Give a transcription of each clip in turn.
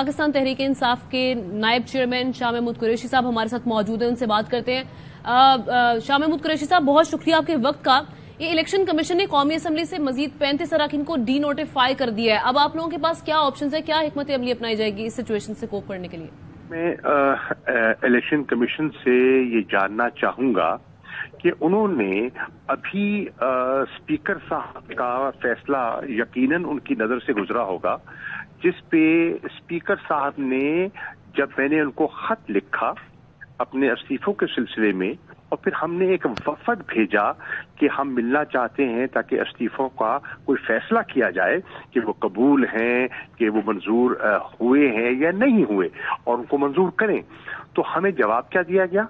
पाकिस्तान तहरीक इंसाफ के नायब चेयरमैन शाह महमूद कुरैशी साहब हमारे साथ मौजूद हैं, उनसे बात करते हैं। शाह महमूद कुरैशी साहब, बहुत शुक्रिया आपके वक्त का। ये इलेक्शन कमीशन ने कौमी असम्बली से मजीद 35 अरकान को डी नोटिफाई कर दिया है। अब आप लोगों के पास क्या ऑप्शन है, क्या हिकमत अमली अपनाई जाएगी इस सिचुएशन से कोप करने के लिए? मैं इलेक्शन कमीशन से ये जानना चाहूंगा कि उन्होंने अभी स्पीकर साहब का फैसला यकीनन उनकी नजर से गुजरा होगा, जिस पे स्पीकर साहब ने, जब मैंने उनको खत लिखा अपने इस्तीफों के सिलसिले में और फिर हमने एक वफद भेजा कि हम मिलना चाहते हैं ताकि इस्तीफों का कोई फैसला किया जाए कि वो कबूल हैं, कि वो मंजूर हुए हैं या नहीं हुए, और उनको मंजूर करें, तो हमें जवाब क्या दिया गया?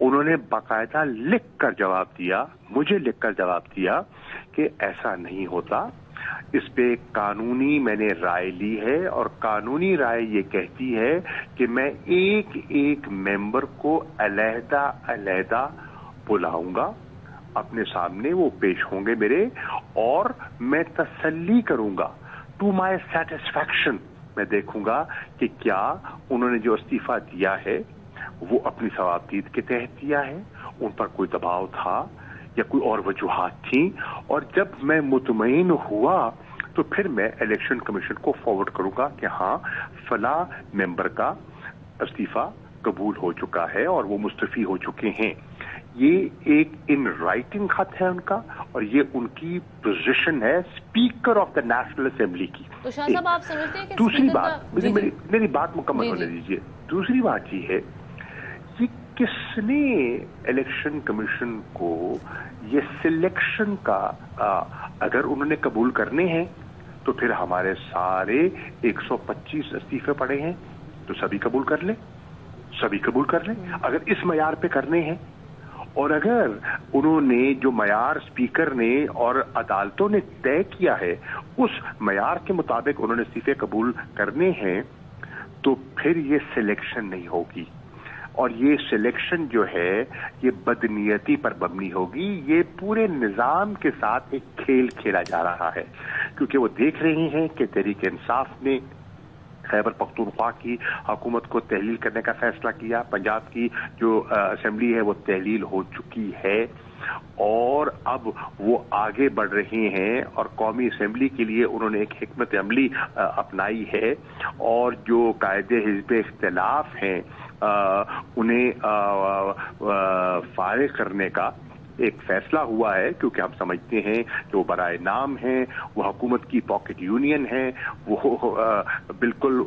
उन्होंने बाकायदा लिख कर जवाब दिया, मुझे लिख कर जवाब दिया कि ऐसा नहीं होता। इस पे कानूनी मैंने राय ली है और कानूनी राय ये कहती है कि मैं एक एक मेंबर को अलहदा बुलाऊंगा, अपने सामने वो पेश होंगे मेरे, और मैं तसल्ली करूंगा, टू माय सेटिस्फैक्शन मैं देखूंगा कि क्या उन्होंने जो इस्तीफा दिया है वो अपनी सवाबदीद के तहत दिया है, उन पर कोई दबाव था या कोई और वजूहात थी, और जब मैं मुतमईन हुआ तो फिर मैं इलेक्शन कमीशन को फॉरवर्ड करूंगा कि हाँ फला मेंबर का इस्तीफा कबूल हो चुका है और वो मुस्तफी हो चुके हैं। ये एक इन राइटिंग खत है उनका, और ये उनकी पोजीशन है speaker of the national assembly की। तो शाह साहब, आप समझते हैं कि दूसरी बात, मेरी बात मुकम्मल होने दीजिए। दूसरी बात ये है कि किसने इलेक्शन कमीशन को ये सिलेक्शन का अगर उन्होंने कबूल करने हैं तो फिर हमारे सारे 125 इस्तीफे पड़े हैं तो सभी कबूल कर लें, सभी कबूल कर लें अगर इस मयार पे करने हैं। और अगर उन्होंने जो मयार स्पीकर ने और अदालतों ने तय किया है उस मयार के मुताबिक उन्होंने इस्तीफे कबूल करने हैं तो फिर ये सिलेक्शन नहीं होगी, और ये सिलेक्शन जो है ये बदनीयती पर मबनी होगी। ये पूरे निजाम के साथ एक खेल खेला जा रहा है, क्योंकि वो देख रहे हैं कि तहरीक इंसाफ ने खैबर पख्तूनख्वा की हुकूमत को तहलील करने का फैसला किया, पंजाब की जो असेंबली है वो तहलील हो चुकी है और अब वो आगे बढ़ रहे हैं और कौमी असेंबली के लिए उन्होंने एक हिकमत अमली अपनाई है, और जो कायदे हिज़्ब इख्तिलाफ हैं उन्हें फारिग करने का एक फैसला हुआ है, क्योंकि हम समझते हैं कि वो बराए नाम हैं, वो हुकूमत की पॉकेट यूनियन है, वो बिल्कुल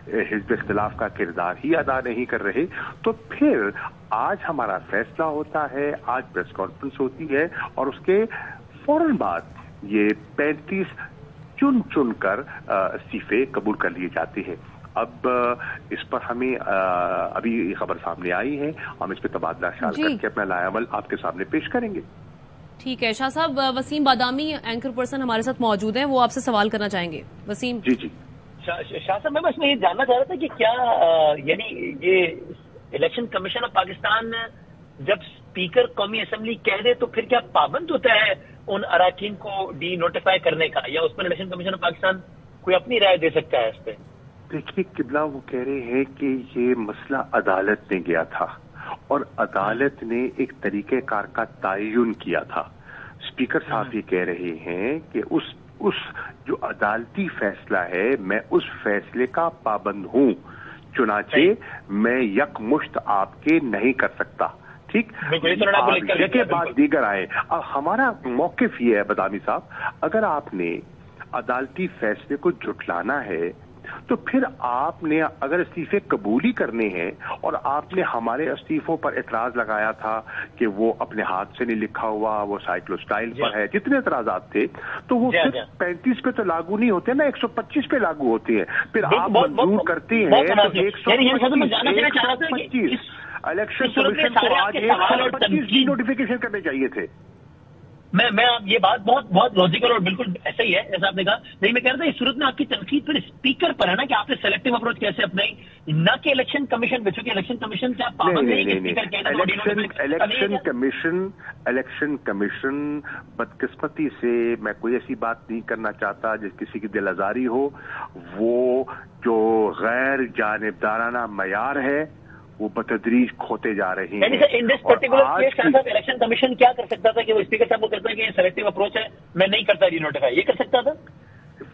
हिज़्ब इख्तिलाफ का किरदार ही अदा नहीं कर रहे। तो फिर आज हमारा फैसला होता है, आज प्रेस कॉन्फ्रेंस होती है और उसके फौरन बाद ये 35 चुन कर इस्तीफे कबूल कर लिए जाते हैं। अब इस पर हमें अभी खबर सामने आई है, हम इस पर तबादला ख्याल करके अपना लायामल आपके सामने पेश करेंगे। ठीक है शाह साहब, वसीम बादामी एंकर पर्सन हमारे साथ मौजूद हैं, वो आपसे सवाल करना चाहेंगे। वसीम जी जी। शाह साहब, मैं बस ये जानना चाह रहा था कि क्या यानी ये इलेक्शन कमीशन ऑफ पाकिस्तान जब स्पीकर कौमी असेंबली कह दे तो फिर क्या पाबंद होता है उन अराकीन को डी नोटिफाई करने का, या उस पर इलेक्शन कमीशन ऑफ पाकिस्तान कोई अपनी राय दे सकता है इस पर? देखिए किबला, वो कह रहे हैं कि ये मसला अदालत में गया था और अदालत ने एक तरीक़ेकार का तयन किया था। स्पीकर साहब ये कह रहे हैं कि उस जो अदालती फैसला है मैं उस फैसले का पाबंद हूं, चुनाचे मैं यकमुश्त आपके नहीं कर सकता। ठीक, के बाद दीगर आए। अब हमारा मौक़िफ़ ये है बदामी साहब, अगर आपने अदालती फैसले को झुठलाना है तो फिर आपने अगर इस्तीफे कबूली करने हैं, और आपने हमारे इस्तीफों पर एतराज लगाया था कि वो अपने हाथ से नहीं लिखा हुआ, वो साइक्लोस्टाइल पर है, जितने एतराजात थे, तो वो सिर्फ 35 पे तो लागू नहीं होते ना, 125 पे लागू होते हैं। फिर आप मंजूर करते हैं तो 125 इलेक्शन कमीशन को आज 125 की नोटिफिकेशन करने चाहिए थे। मैं ये बात बहुत लॉजिकल और बिल्कुल ऐसा ही है जैसा आपने कहा। नहीं, मैं कह रहा था इस सूरत में आपकी तनकीद फिर स्पीकर पर है ना कि आपने सेलेक्टिव अप्रोच कैसे अपनाई, न कि इलेक्शन कमीशन पे, चूंकि इलेक्शन कमीशन से आप पाबंद नहीं कि स्पीकर इलेक्शन कमीशन बदकिस्मती से, मैं कोई ऐसी बात नहीं करना चाहता जिस किसी की दिल आजारी हो, वो जो गैर जानिबदाराना मयार है वो बतदरीज खोते जा रहे हैं। इन दिस पर्टिकुलर केस साहब इलेक्शन कमीशन क्या कर सकता था कि वो स्पीकर साहब को कहता है कि ये सेलेक्टिव अप्रोच है, मैं नहीं करता रीनोटिफाई, ये कर सकता था?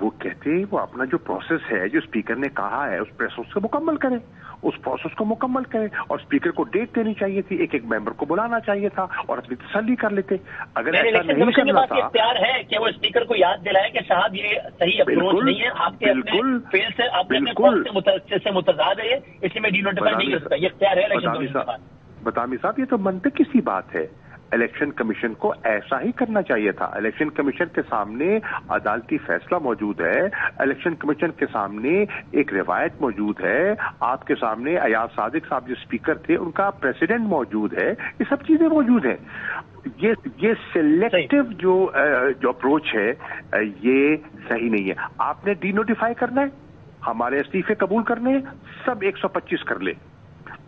वो कहते हैं वो अपना जो प्रोसेस है, जो स्पीकर ने कहा है, उस प्रोसेस को मुकम्मल करें, उस प्रोसेस को मुकम्मल करें, और स्पीकर को डेट देनी चाहिए थी, एक एक मेंबर को बुलाना चाहिए था और अपनी तसल्ली कर लेते। अगर ऐसा नहीं करना था, प्यार है कि वो स्पीकर को याद दिलाए कि साहब ये सही अप्रोच नहीं है, आपके अपने फेल से आपने से मुतजाद है, इसलिए मैं डीनोटिफाई नहीं कर सकता, ये प्यार है इलेक्शन कमीशन के पास। बदामी साहब, ये तो मंतकी सी बात है। इलेक्शन कमीशन को ऐसा ही करना चाहिए था। इलेक्शन कमीशन के सामने अदालती फैसला मौजूद है, इलेक्शन कमीशन के सामने एक रिवायत मौजूद है, आपके सामने अयाज सादिक साहब जो स्पीकर थे उनका प्रेसिडेंट मौजूद है, ये सब चीजें मौजूद हैं। ये सिलेक्टिव जो अप्रोच है ये सही नहीं है। आपने डीनोटिफाई करना है, हमारे इस्तीफे कबूल करने हैं, सब 125 कर ले।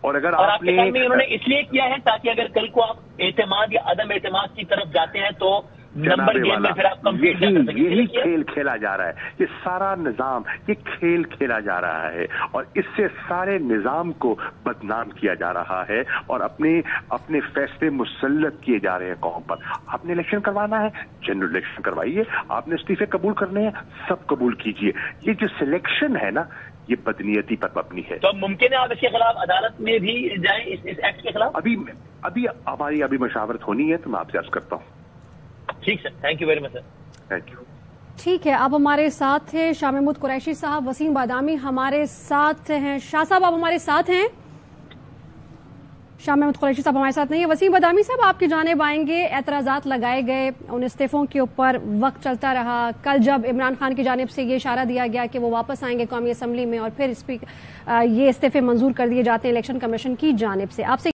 और अगर आपने उन्होंने इसलिए किया है ताकि अगर कल को आप एतमाद या अदम एतमाद की तरफ जाते हैं तो नंबर गेम में फिर आप कंप्लीट कर सकें। यही खेल खेला जा रहा है, ये सारा निजाम, ये खेल खेला जा रहा है और इससे सारे निजाम को बदनाम किया जा रहा है और अपने फैसले मुसल्लत किए जा रहे हैं कौम पर। आपने इलेक्शन करवाना है, जनरल इलेक्शन करवाइए, आपने इस्तीफे कबूल करने हैं, सब कबूल कीजिए। ये जो सिलेक्शन है ना, ये बदनीयती पर मबनी है। तो मुमकिन है आप इसके खिलाफ अदालत में भी जाएं इस एक्ट के खिलाफ? अभी हमारी मशावरत होनी है, तो मैं आपसे अर्ज करता हूँ। ठीक sir, thank you very much sir. Thank you. ठीक है, अब हमारे साथ थे शाह महमूद कुरैशी साहब, वसीम बादामी हमारे साथ हैं। शाह साहब आप हमारे साथ हैं? शाह महमूद कुरैशी साहब हमारे साथ नहीं है। वसीम बादामी साहब आपकी जानिब आएंगे। एतराजात लगाए गए उन इस्तीफों के ऊपर, वक्त चलता रहा। कल जब इमरान खान की जानिब से ये इशारा दिया गया कि वो वापस आएंगे कौमी असम्बली में और फिर ये इस्तीफे मंजूर कर दिए जाते हैं इलेक्शन कमीशन की जानिब से, आपसे